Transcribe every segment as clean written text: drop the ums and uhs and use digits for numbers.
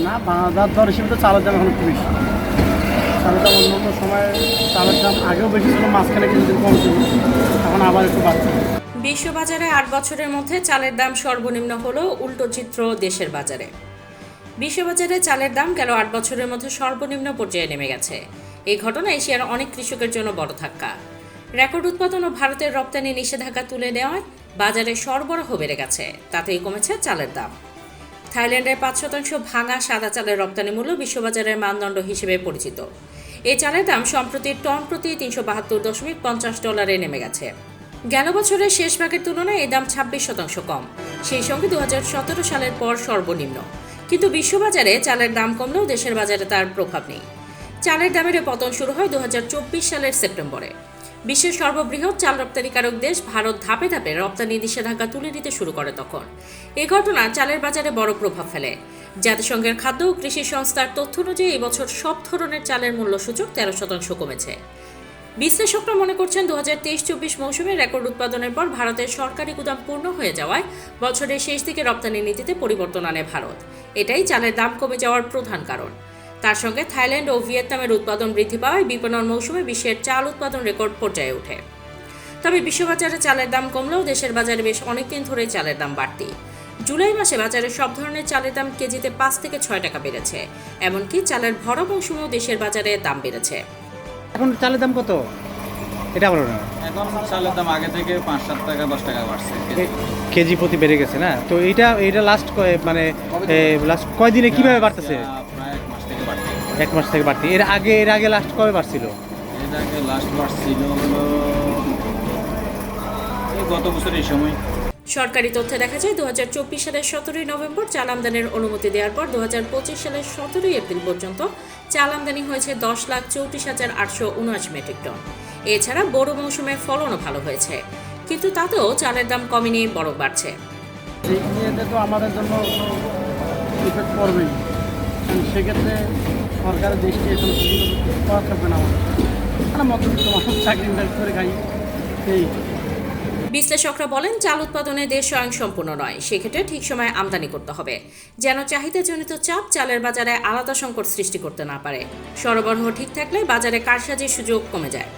না, বাজার দর হিসেবে তো চালের দাম এখন একটু বেশি। চালের দাম অন্য সময় চালের দাম আগেও বেশি ছিল, মাঝখানে কিছুদিন কম ছিল, এখন আবার একটু বাড়ছে। বিশ্ববাজারে ৮ বছরের মধ্যে চালের দাম সর্বনিম্ন হলো উল্টো চিত্র দেশের বাজারে। বিশ্ববাজারে চালের দাম গেল ৮ বছরের মধ্যে সর্বনিম্ন পর্যায়ে নেমে গেছে। এই ঘটনা এশিয়ার অনেক কৃষকের জন্য বড় ধাক্কা। রেকর্ড উৎপাদন ও ভারতের রপ্তানি নিষেধাজ্ঞা তুলে নেওয়ায় বাজারে সরবরাহ বেড়ে গেছে, তাতেই কমেছে চালের দাম। থাইল্যান্ডের ৫% ভাঙা সাদা চালের রপ্তানি মূল্য বিশ্ববাজারের মানদণ্ড হিসেবে পরিচিত। এই চালের দাম সম্প্রতি টন প্রতি $৩৭২.৫০ নেমে গেছে। গেল বছরের শেষ ভাগের তুলনায় এই দাম ২৬% কম, সেই সঙ্গে ২০১৭ সালের পর সর্বনিম্ন। কিন্তু বিশ্ববাজারে চালের দাম কমলেও দেশের বাজারে তার প্রভাব নেই। চালের দামের পতন শুরু হয় ২০২৪ সালের সেপ্টেম্বরে। বিশ্বের সর্ববৃহৎ চাল রপ্তানিকারক দেশ ভারত ধাপে ধাপে রপ্তানি নিষেধাজ্ঞা তুলে নিতে শুরু করে তখন। এই ঘটনা চালের বাজারে বড় প্রভাব ফেলে। জাতিসংঘের খাদ্য ও কৃষি সংস্থার তথ্য অনুযায়ী এবছর সব ধরনের চালের মূল্য সূচক ১৩% কমেছে। বিশ্লেষকরা মনে করছেন ২০২৩-২৪ মৌসুমে রেকর্ড উৎপাদনের পর ভারতের সরকারি গুদাম পূর্ণ হয়ে যাওয়ায় বছরের শেষ দিকে রপ্তানি নীতিতে পরিবর্তন আনে ভারত। এটাই চালের দাম কমে যাওয়ার প্রধান কারণ। তার সঙ্গে থাইল্যান্ড ও ভিয়েতনামের উৎপাদন বৃদ্ধি পাওয়ায় বিপণন মৌসুমে বিশ্বের চাল উৎপাদন রেকর্ড পর্যায়ে ওঠে। তবে বিশ্ববাজারে চালের দাম কমলেও দেশের বাজারে বেশ অনেকদিন ধরেই চালের দাম বাড়তি। জুলাই মাসে বাজারে সব ধরনের চালের দাম কেজিতে ৫ থেকে ৬ টাকা বেড়েছে। এমনকি চালের ভরা মৌসুমেও দেশের বাজারে দাম বেড়েছে। এখন চালের দাম কত এটা বলো না। এখন চালের দাম আগে থেকে ৫-৭ টাকা ১০ টাকা বাড়ছে। কেজি প্রতি বেড়ে গেছে না? তো এটা লাস্ট মানে লাস্ট কয়দিনে কিভাবে বাড়তেছে? প্রায় ১ মাস থেকে বাড়ছে। ১ মাস থেকে বাড়তি। এর আগে লাস্ট কবে বাড়ছিল? এর আগে লাস্ট বাড়ছিল হলো এই গত বছর এই সময়। সরকারি তথ্যে দেখা যায় ২০২৪ সালের ১৭ই নভেম্বর চাল আমদানির অনুমতি দেওয়ার পর ২০২৫ সালের ১৭ই এপ্রিল পর্যন্ত চাল আমদানি হয়েছে ১০,৩৪,৮৭৯ মেট্রিক টন। এছাড়া বড় মৌসুমে ফলনও ভালো হয়েছে, কিন্তু তাতেও চালের দাম কমেনি, বরং বাড়ছে। এতে তো আমাদের জন্য ইফেক্ট পড়বেই, সেক্ষেত্রে সরকারের দৃষ্টি এখানে করা থাকবে না। আমাদের মধ্যবিত্ত মানুষ চাকরি করে খাই এই। বিশ্লেষকরা বলেন, চাল উৎপাদনে দেশ স্বয়ংসম্পূর্ণ নয়, সেক্ষেত্রে ঠিক সময়ে আমদানি করতে হবে, যেন চাহিদাজনিত চাপ চালের বাজারে আলাদা সংকট সৃষ্টি করতে না পারে। সরবরাহ ঠিক থাকলে বাজারে কারসাজির সুযোগ কমে যায়।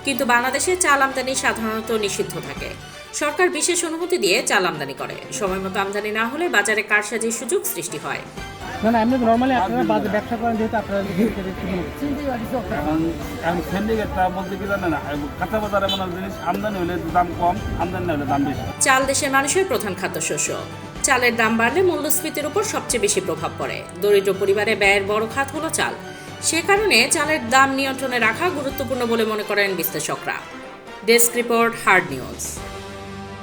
কিন্তু বাংলাদেশে চাল আমদানি সাধারণত নিষিদ্ধ থাকে। সরকার বিশেষ অনুমতি দিয়ে চাল আমদানি করে। সময় মতো আমদানি না হলে বাজারে কারসাজির সুযোগ সৃষ্টি হয়। না না, এমনি নর্মালি আপনারা ব্যবসা করেন যেহেতু আপনারা এখন সিন্ডিকেটটা বলতে কি জানে না, কাঁচা বাজারে এমন জিনিস আমদানি হলে দাম কম, আমদানি না হলে দাম বেশি। চাল দেশের মানুষের প্রধান খাদ্যশস্য। চালের দাম বাড়লে মূল্যস্ফীতির উপর সবচেয়ে বেশি প্রভাব পড়ে। দরিদ্র পরিবারে ব্যয়ের বড় খাত হলো চাল। সে কারণে চালের দাম নিয়ন্ত্রণে রাখা গুরুত্বপূর্ণ বলে মনে করেন বিশ্লেষকরা। Desk report, hard news.